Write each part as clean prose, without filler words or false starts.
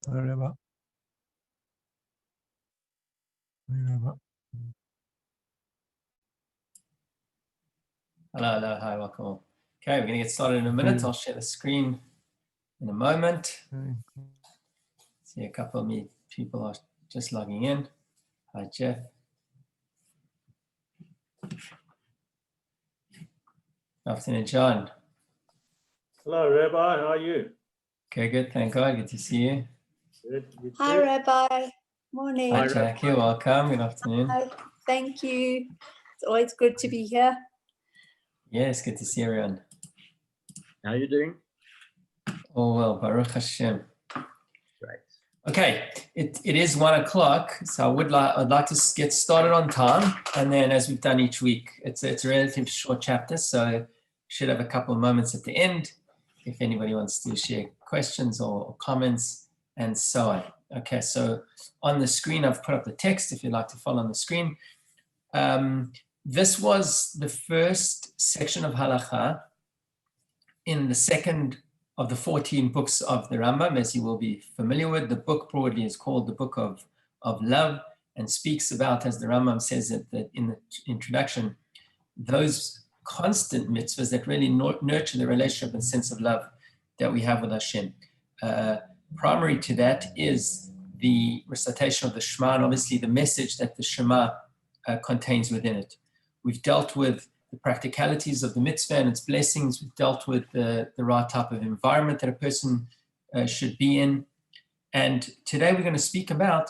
wherever. Hello, hi, welcome. Okay, we're going to get started in a minute. I'll share the screen in a moment. See a couple of people are just logging in. Hi, Jeff. Good afternoon, John. Hello, Rabbi. How are you? Okay, good. Thank God. Good to see you. Good. You Hi, too? Rabbi. Morning. Hi, Jackie. Welcome. Good afternoon. Hi. Thank you. It's always good to be here. Yes, good to see everyone. How are you doing? Oh, well, Baruch Hashem. Great. Okay, it is 1 o'clock, so I'd like to get started on time, and then as we've done each week, it's a relatively short chapter, so should have a couple of moments at the end if anybody wants to share questions or comments and so on. Okay, so on the screen I've put up the text if you'd like to follow on the screen. This was the first section of halakha in the second of the 14 books of the Rambam, as you will be familiar with. The book broadly is called the Book of Love and speaks about, as the Rambam says that in the introduction, those constant mitzvahs that really nurture the relationship and sense of love that we have with Hashem. Primary to that is the recitation of the Shema, and obviously the message that the Shema contains within it. We've dealt with the practicalities of the mitzvah and its blessings. We've dealt with the right type of environment that a person should be in. And today we're going to speak about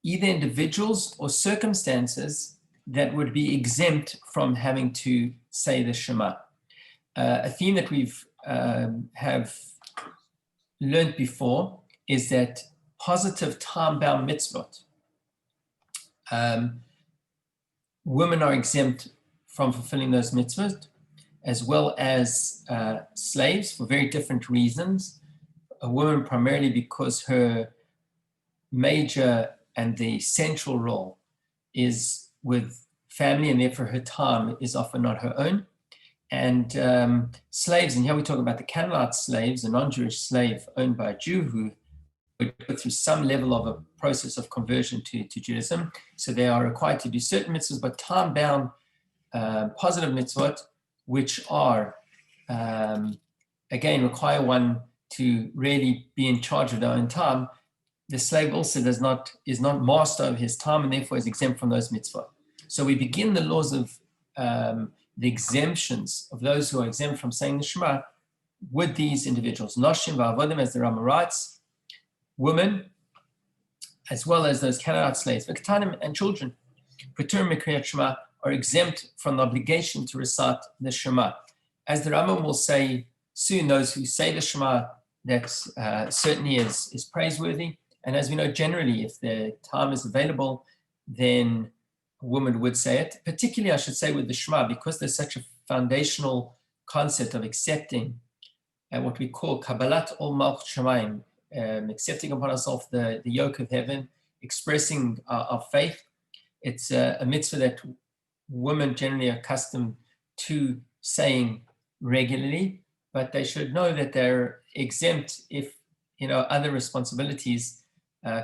either individuals or circumstances that would be exempt from having to say the Shema. A theme that we've have learned before is that positive time-bound mitzvot, women are exempt from fulfilling those mitzvot, as well as slaves for very different reasons. A woman primarily because her major and the central role is with family, and therefore her time is often not her own. And slaves, and here we talk about the Canaanite slaves, a non-Jewish slave owned by a Jew who would go through some level of a process of conversion to Judaism. So they are required to do certain mitzvahs, but time-bound positive mitzvot, which are, again, require one to really be in charge of their own time. The slave also is not master of his time and therefore is exempt from those mitzvot. So we begin the laws of the exemptions of those who are exempt from saying the Shema with these individuals. Noshim va'avodim, as the Rama writes, women, as well as those Canaanite slaves, V'ketanim and children, P'turim mikriyat Shema, are exempt from the obligation to recite the Shema. As the Rama will say soon, those who say the Shema, that certainly is praiseworthy. And as we know, generally, if the time is available, then a woman would say it. Particularly, I should say, with the Shema, because there's such a foundational concept of accepting what we call Kabbalat Ol Malchut Shamayim, accepting upon ourselves the yoke of heaven, expressing our faith. It's a mitzvah that women generally are accustomed to saying regularly, but they should know that they're exempt if other responsibilities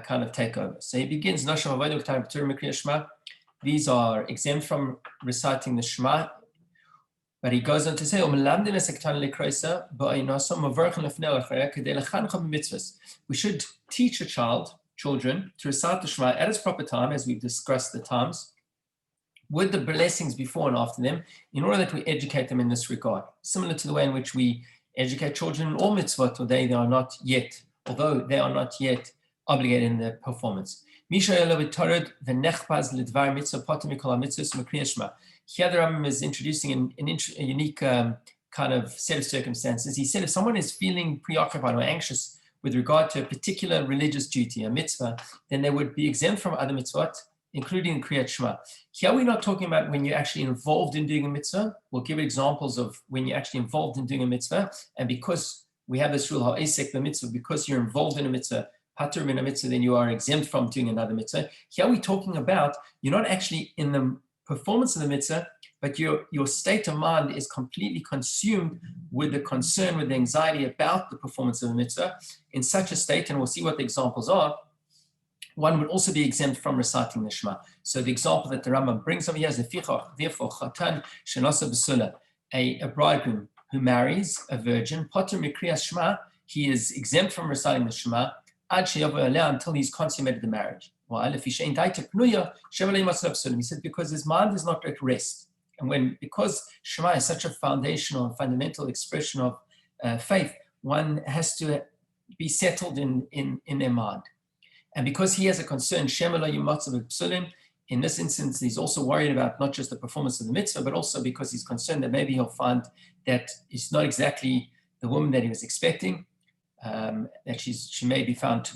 kind of take over. So he begins, these are exempt from reciting the Shema, but he goes on to say, we should teach children, to recite the Shema at its proper time, as we've discussed the times, with the blessings before and after them, in order that we educate them in this regard. Similar to the way in which we educate children in all mitzvot, although they are not yet obligated in their performance. Here the Rambam is introducing a unique kind of set of circumstances. He said if someone is feeling preoccupied or anxious with regard to a particular religious duty, a mitzvah, then they would be exempt from other mitzvot, including Kriyat Shema. Here we're not talking about when you're actually involved in doing a mitzvah. We'll give examples of when you're actually involved in doing a mitzvah. And because we have this rule, ha'esek b'mitzvah, because you're involved in a mitzvah, patur min a mitzvah, then you are exempt from doing another mitzvah. Here we're talking about you're not actually in the performance of the mitzvah, but your state of mind is completely consumed with the concern, with the anxiety about the performance of the mitzvah. In such a state, and we'll see what the examples are, one would also be exempt from reciting the Shema. So the example that the Rambam brings over here is therefore chatan shenasa b'sula, a bridegroom who marries a virgin, potter mikriyas Shema, he is exempt from reciting the Shema ad sheyavo aleh, until he's consummated the marriage. Why? He said because his mind is not at rest. And because Shema is such a foundational and fundamental expression of faith, one has to be settled in their mind. And because he has a concern, Shema lo yimatzav b'psulim, in this instance, he's also worried about not just the performance of the mitzvah, but also because he's concerned that maybe he'll find that it's not exactly the woman that he was expecting, that she may be found to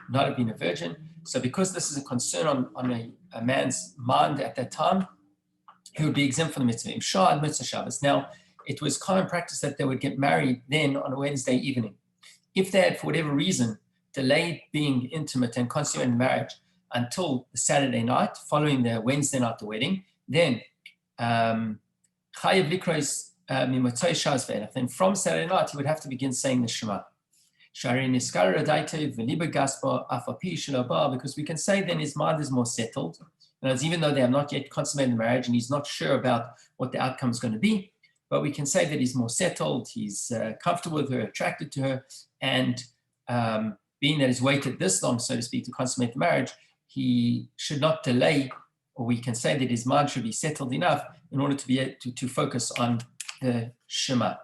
not have been a virgin. So because this is a concern on a man's mind at that time, he would be exempt from the mitzvah. Imshah mitzvah Shabbos. Now, it was common practice that they would get married then on a Wednesday evening. If they had, for whatever reason, delayed being intimate and consummated marriage until the Saturday night, following the Wednesday night, the wedding, then chayav likros mimotzei shas ve'elach. Then from Saturday night, he would have to begin saying the Shema. Because we can say then his mind is more settled. Even though they have not yet consummated the marriage and he's not sure about what the outcome is going to be, but we can say that he's more settled, he's comfortable with her, attracted to her, and being that he's waited this long, so to speak, to consummate the marriage, he should not delay, or we can say that his mind should be settled enough in order to be able to focus on the Shema.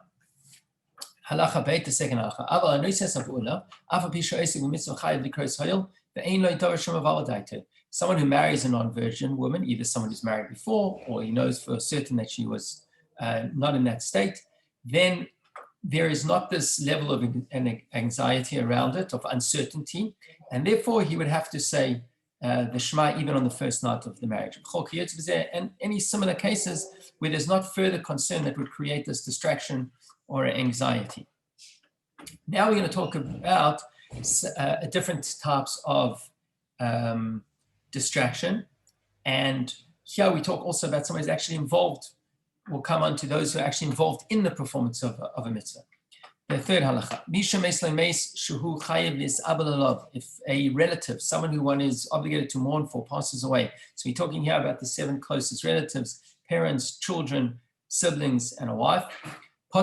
Halacha beit, the second halacha. Aval anoises avula, afa pisha esig u'mitzvah chayav likros hayil, ve'ein lo yitavar shema v'aladaita. Someone who marries a non-virgin woman, either someone who's married before, or he knows for certain that she was not in that state, then there is not this level of anxiety around it, of uncertainty, and therefore he would have to say the Shema even on the first night of the marriage. And any similar cases where there's not further concern that would create this distraction or anxiety. Now we're going to talk about different types of distraction, and here we talk also about someone who's actually involved. We'll come on to those who are actually involved in the performance of a mitzvah. The third halacha. If a relative, someone who one is obligated to mourn for, passes away. So we're talking here about the 7 closest relatives, parents, children, siblings, and a wife. So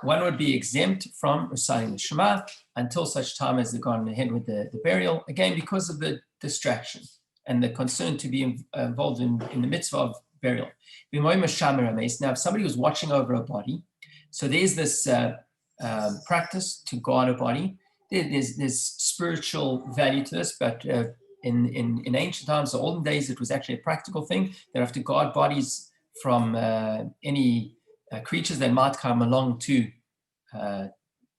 one would be exempt from reciting the Shema until such time as they've gone ahead with the burial, again, because of the distraction and the concern to be involved in the mitzvah of burial. Now, if somebody was watching over a body, so there's this practice to guard a body. There's spiritual value to this, but in ancient times, the olden days, it was actually a practical thing. They have to guard bodies from any creatures that might come along to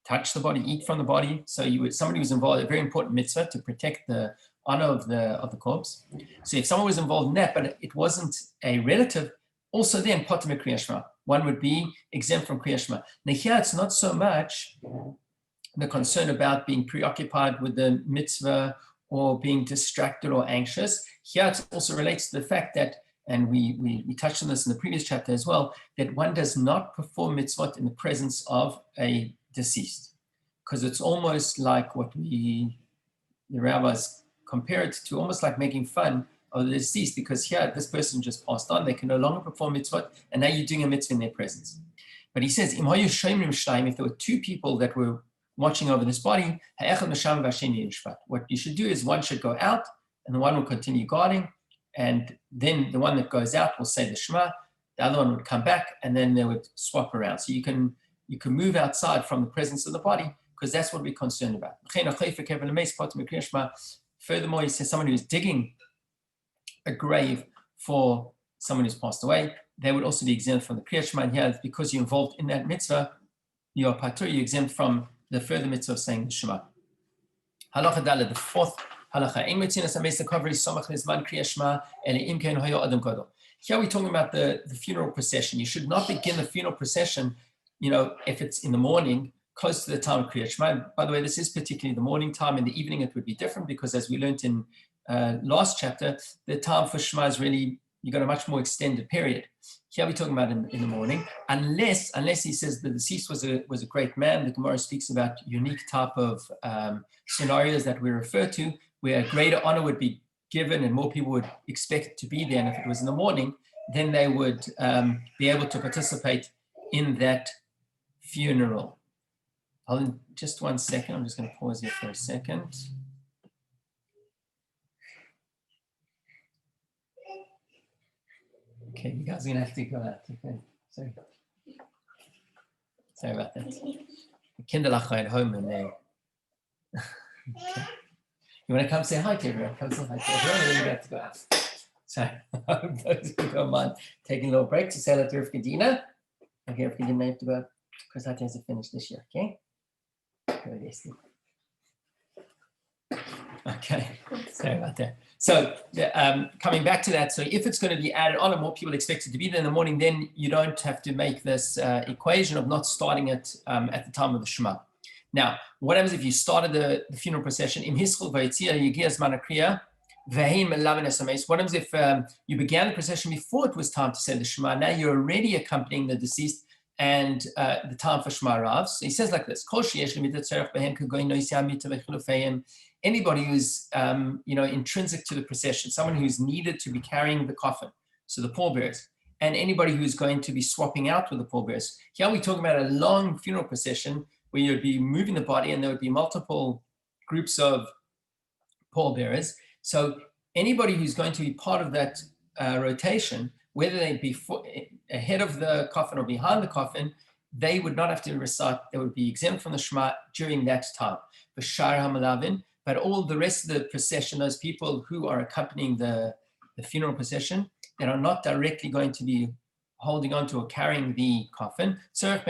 touch the body, eat from the body. So somebody was involved in a very important mitzvah to protect the honor of the corpse. So if someone was involved in that, but it wasn't a relative, also then potem kriyas shema, one would be exempt from kriyas shema. Now here it's not so much the concern about being preoccupied with the mitzvah or being distracted or anxious. Here it also relates to the fact that, and we touched on this in the previous chapter as well, that one does not perform mitzvot in the presence of a deceased, because it's almost like what the rabbis compare it to, almost like making fun of the deceased, because here this person just passed on, they can no longer perform mitzvot, and now you're doing a mitzvah in their presence. But he says, if there were 2 people that were watching over this body, what you should do is one should go out and the one will continue guarding, and then the one that goes out will say the Shema, the other one would come back, and then they would swap around. So you can move outside from the presence of the body, because that's what we're concerned about. Furthermore, he says someone who's digging a grave for someone who's passed away, they would also be exempt from the Kriyat Shema. And here, because you're involved in that mitzvah, you're exempt from the further mitzvah of saying the Shema. Halacha Daled, the fourth halacha. Here we're talking about the funeral procession. You should not begin the funeral procession, if it's in the morning, close to the time of Kriyat Shema. By the way, this is particularly the morning time. In the evening, it would be different, because as we learned in last chapter, the time for Shema is really, you got a much more extended period. Here we're talking about in the morning, unless he says the deceased was a great man. The Gemara speaks about unique type of scenarios that we refer to, where a greater honor would be given and more people would expect to be there. And if it was in the morning, then they would be able to participate in that funeral. Just 1 second. I'm just going to pause here for a second. Okay, you guys are going to have to go out. Okay, sorry about that. The Kinderlach are at home and they. Okay. You want to come say hi to everyone? Come say hi to everyone, and then you have to go out. So, those who don't mind taking a little break to say hello to Rivka Dina. Okay, Rivka Dina, you have to go because that hasn't finished this year. Okay. Okay, sorry about that. So coming back to that, so if it's going to be added on and more people expected to be there in the morning, then you don't have to make this equation of not starting it at the time of the Shema. Now, what happens if you started the funeral procession? What happens if you began the procession before it was time to say the Shema? Now you're already accompanying the deceased and the time for Shema arrives. So he says like this: anybody who's intrinsic to the procession, someone who's needed to be carrying the coffin, so the pallbearers, and anybody who's going to be swapping out with the pallbearers. Here we're talking about a long funeral procession where you'd be moving the body and there would be multiple groups of pallbearers. So anybody who's going to be part of that rotation, whether they be ahead of the coffin or behind the coffin, they would not have to recite. They would be exempt from the Shema during that time. But all the rest of the procession, those people who are accompanying the funeral procession, that are not directly going to be holding on to or carrying the coffin, that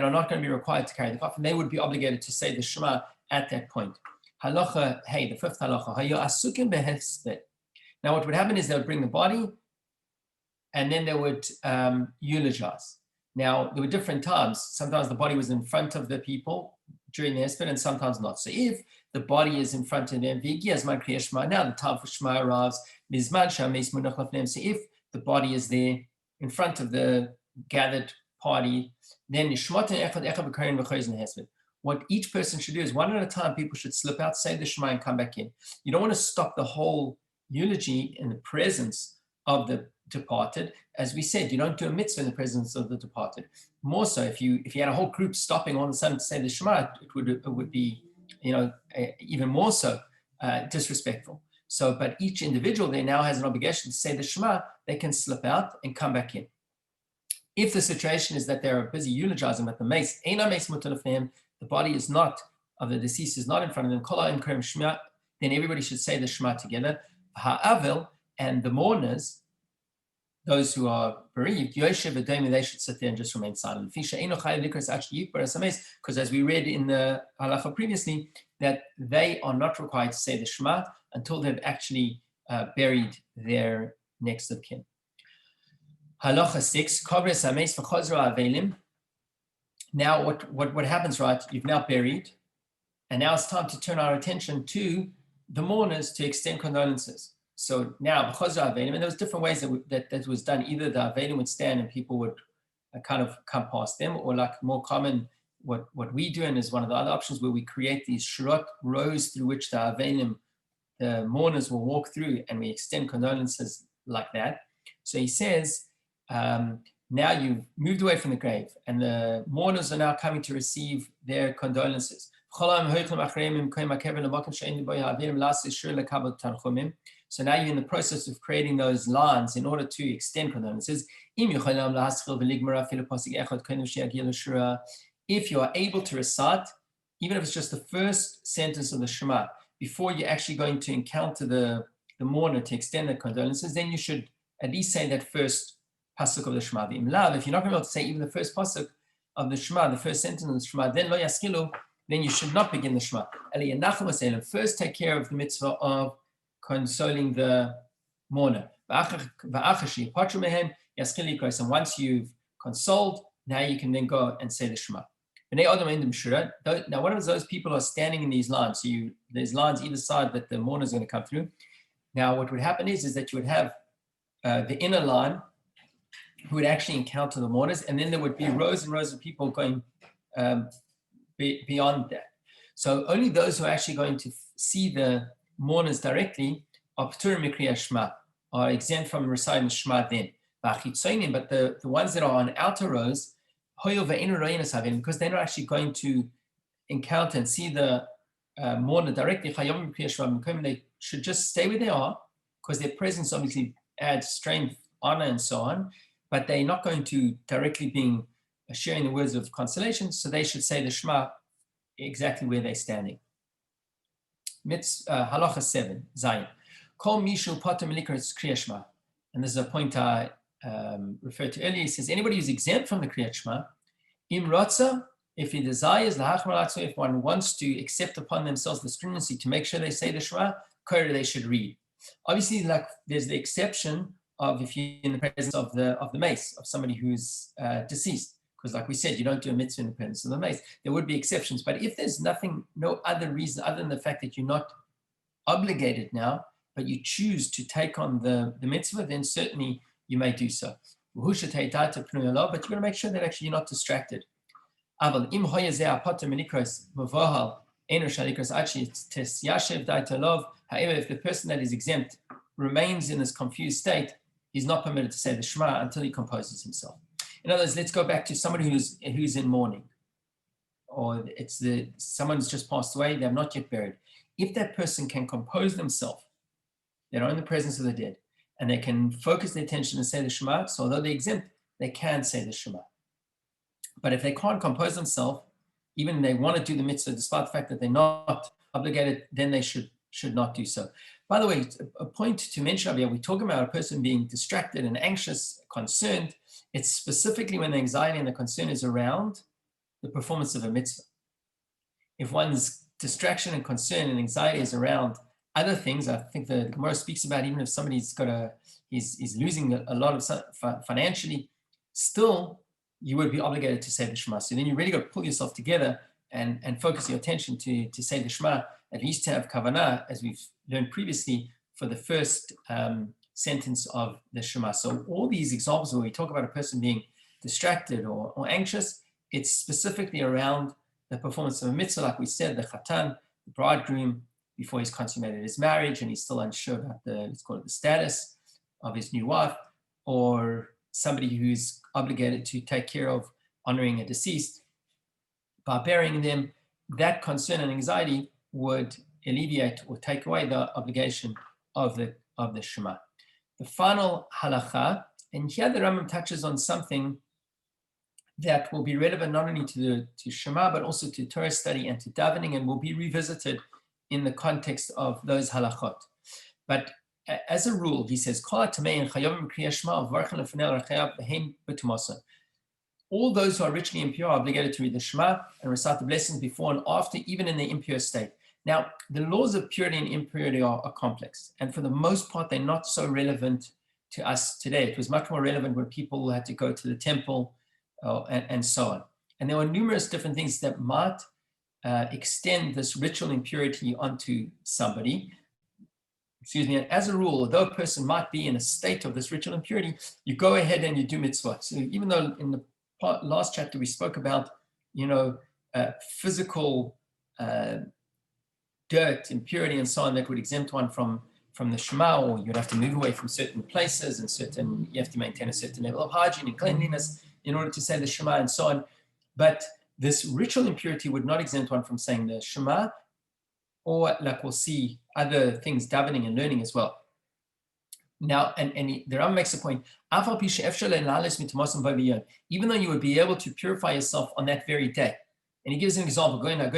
are not going to be required to carry the coffin, they would be obligated to say the Shema at that point. Halacha, hey, the fifth halacha. Now what would happen is they would bring the body and then they would eulogize. Now, there were different times. Sometimes the body was in front of the people during the hesped and sometimes not. So if the body is in front of them, now the time for Shema arrives. So if the body is there in front of the gathered party, then what each person should do is one at a time, people should slip out, say the Shema and come back in. You don't want to stop the whole eulogy in the presence of the departed. As we said, you don't do a mitzvah in the presence of the departed. More so, if you had a whole group stopping all of a sudden to say the Shema, it would be, even more so disrespectful. So, but each individual there now has an obligation to say the Shema. They can slip out and come back in. If the situation is that they're busy eulogizing with the mace, the body is not of the deceased is not in front of them, then everybody should say the Shema together. And the mourners, those who are bereaved, they should sit there and just remain silent. Because as we read in the halacha previously, that they are not required to say the Shema until they've actually buried their next of kin. Halacha 6, now what happens, right? You've now buried, and now it's time to turn our attention to the mourners to extend condolences. So now, because of Avelim, and there was different ways that was done. Either the Avelim would stand and people would kind of come past them, or like more common, what we do, and is one of the other options where we create these shurot rows through which the Avelim, the mourners, will walk through, and we extend condolences like that. So he says, now you've moved away from the grave, and the mourners are now coming to receive their condolences. So now you're in the process of creating those lines in order to extend condolences. If you are able to recite, even if it's just the first sentence of the Shema, before you're actually going to encounter the mourner to extend the condolences, then you should at least say that first pasuk of the Shema. If you're not going to be able to say even the first pasuk of the Shema, the first sentence of the Shema, then you should not begin the Shema. First take care of the mitzvah of consoling the mourner. And once you've consoled, now you can then go and say the Shema. Now, what if those people are standing in these lines? So there's lines either side that the mourner is going to come through. Now, what would happen is that you would have the inner line who would actually encounter the mourners, and then there would be rows and rows of people going beyond that. So only those who are actually going to see the mourners directly are exempt from reciting Shema then. But the ones that are on outer rows, because they're not actually going to encounter and see the mourner directly, they should just stay where they are, because their presence obviously adds strength, honor, and so on. But they're not going to directly being sharing the words of consolation, so they should say the Shema exactly where they're standing. Halacha 7, Zayin. Kol mishu pater milikras Kriyat Shema. And this is a point I referred to earlier. He says, anybody who's exempt from the Kriyat Shema, im ratza, if he desires, if one wants to accept upon themselves the stringency to make sure they say the Shema, they should read. Obviously, like there's the exception of if you're in the presence of the mace, of somebody who's deceased. Because like we said, you don't do a mitzvah in the presence of the mace. There would be exceptions. But if there's no other reason other than the fact that you're not obligated now, but you choose to take on the mitzvah, then certainly you may do so. But you've got to make sure that actually you're not distracted. However, if the person that is exempt remains in this confused state, he's not permitted to say the Shema until he composes himself. In other words, let's go back to somebody who's in mourning, or someone's just passed away, they have not yet buried. If that person can compose themselves, they're not in the presence of the dead, and they can focus their attention and say the Shema, so although they're exempt, they can say the Shema. But if they can't compose themselves, even they want to do the mitzvah, despite the fact that they're not obligated, then they should not do so. By the way, a point to mention over here, we talk about a person being distracted and anxious, concerned. It's specifically when the anxiety and the concern is around the performance of a mitzvah. If one's distraction and concern and anxiety is around other things, I think the Gemara speaks about even if somebody's he's losing a lot of financially, still you would be obligated to say the Shema. So then you really got to pull yourself together and focus your attention to say the Shema, at least to have kavanah, as we've learned previously, for the first sentence of the Shema. So all these examples where we talk about a person being distracted or anxious, it's specifically around the performance of a mitzvah, like we said, the chatan, the bridegroom, before he's consummated his marriage and he's still unsure about let's call it the status of his new wife, or somebody who's obligated to take care of honoring a deceased by burying them. That concern and anxiety would alleviate or take away the obligation of the Shema. The final halacha, and here the Rambam touches on something that will be relevant not only to Shema, but also to Torah study and to davening, and will be revisited in the context of those halachot. But as a rule, he says, all those who are ritually impure are obligated to read the Shema and recite the blessings before and after, even in the impure state. Now, the laws of purity and impurity are complex, and for the most part, they're not so relevant to us today. It was much more relevant when people had to go to the temple and so on. And there were numerous different things that might extend this ritual impurity onto somebody. Excuse me. And as a rule, although a person might be in a state of this ritual impurity, you go ahead and you do mitzvot. So even though in the last chapter we spoke about, physical dirt, impurity, and so on that would exempt one from the Shema, or you'd have to move away from certain places and you have to maintain a certain level of hygiene and cleanliness in order to say the Shema and so on. But this ritual impurity would not exempt one from saying the Shema, or like we'll see other things, davening and learning as well. Now, and the Rambam makes a point, even though you would be able to purify yourself on that very day. And he gives an example, like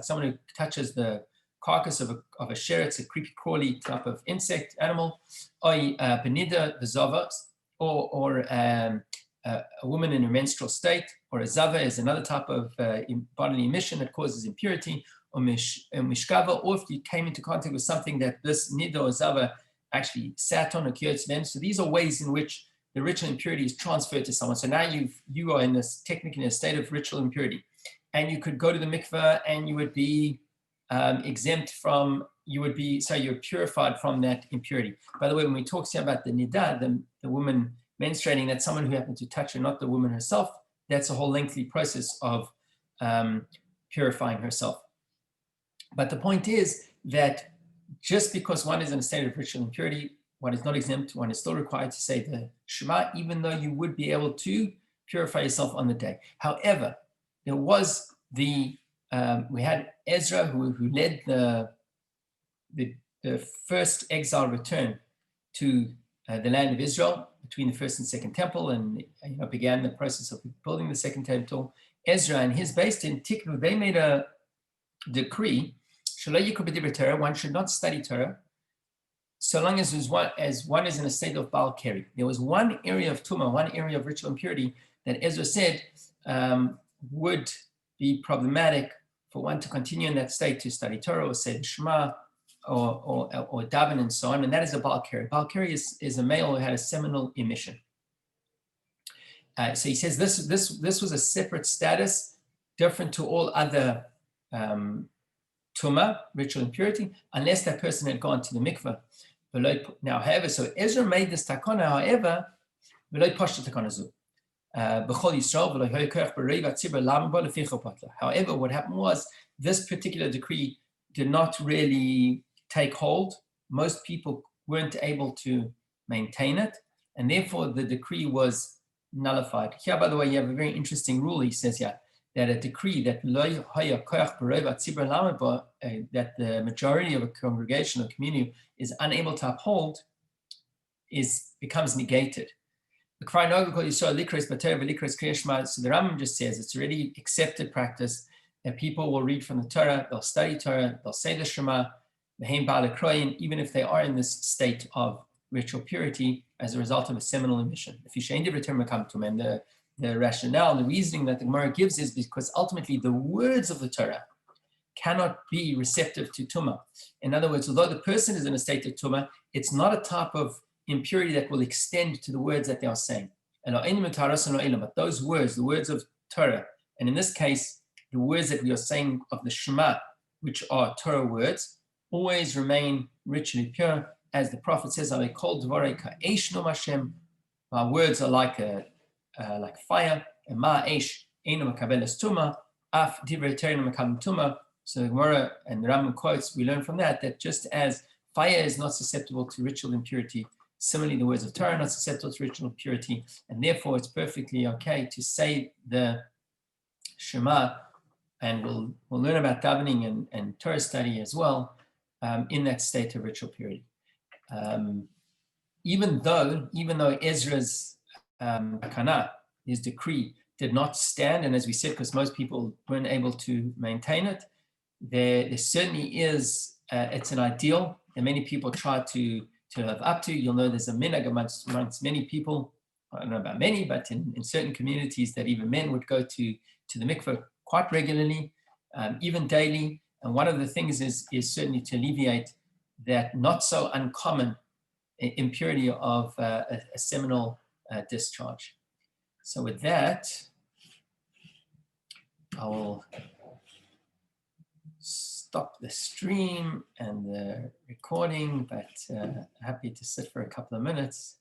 someone who touches the carcass of a sheretz, a creepy crawly type of insect, animal, or benida, the zavas, or a woman in a menstrual state, or a zava is another type of bodily emission that causes impurity, or mishkava, or if you came into contact with something that this nida or zava actually sat on or cured them. So these are ways in which the ritual impurity is transferred to someone. So now you are in this technically in a state of ritual impurity, and you could go to the mikveh and you would be exempt from, so you're purified from that impurity. By the way, when we talk here about the nidah, the woman menstruating, that's someone who happened to touch her, not the woman herself. That's a whole lengthy process of purifying herself. But the point is that just because one is in a state of ritual impurity, one is not exempt, one is still required to say the Shema, even though you would be able to purify yourself on the day. However, there was we had Ezra who led the first exile return to the land of Israel between the first and second temple, and began the process of building the second temple. Ezra and his base in Tiknu, they made a decree: one should not study Torah so long as one is in a state of Baal Keri. There was one area of Tumah, one area of ritual impurity that Ezra said would be problematic for one to continue in that state to study Torah or say the Shema or daven and so on, and that is a Baal Keri. Baal Keri is a male who had a seminal emission. So he says this was a separate status, different to all other Tumah, ritual impurity, unless that person had gone to the mikveh. Now, however, so Ezra made this takana, however, however, what happened was this particular decree did not really take hold. Most people weren't able to maintain it, and therefore the decree was nullified. Here, by the way, you have a very interesting rule. He says here that a decree that that the majority of a congregation or community is unable to uphold becomes negated. So the Rambam just says it's already accepted practice that people will read from the Torah, they'll study Torah, they'll say the Shema, even if they are in this state of ritual purity as a result of a seminal emission. And the rationale, the reasoning that the Gemara gives is because ultimately the words of the Torah cannot be receptive to Tumah. In other words, although the person is in a state of Tumah, it's not a type of impurity that will extend to the words that they are saying. But those words, the words of Torah, and in this case, the words that we are saying of the Shema, which are Torah words, always remain ritually pure. As the prophet says, my words are like fire, and ma'esh eino makabelas tuma, af divrei Torah makabel tuma. So the Gemara and the Rambam quotes, we learn from that just as fire is not susceptible to ritual impurity, similarly the words of Torah are not susceptible to ritual impurity, and therefore it's perfectly okay to say the Shema, and we'll learn about davening and Torah study as well in that state of ritual purity. Even though Ezra's Kana, his decree, did not stand, and as we said, because most people weren't able to maintain it, there certainly is, it's an ideal that many people try to live up to. You'll know there's a minhag amongst many people, I don't know about many, but in certain communities that even men would go to the mikveh quite regularly, even daily. And one of the things is certainly to alleviate that not so uncommon impurity of a seminal discharge. So with that, I will stop the stream and the recording, but happy to sit for a couple of minutes